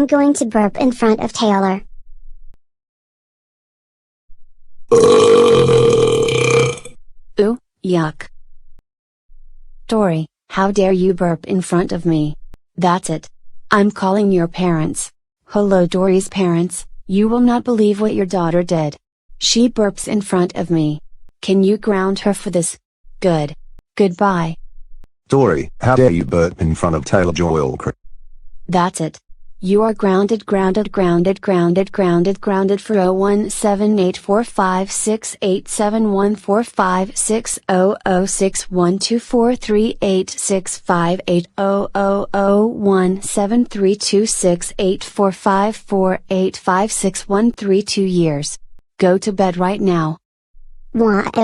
I'm going to burp in front of Taylor. Ooh, yuck. Dory, how dare you burp in front of me? That's it. I'm calling your parents. Hello Dory's parents, you will not believe what your daughter did. She burps in front of me. Can you ground her for this? Good. Goodbye. Dory, how dare you burp in front of Taylor Joel? That's it. You are grounded for 017845687143860060173268454854613268455485613 2 years. Go to bed right now. What?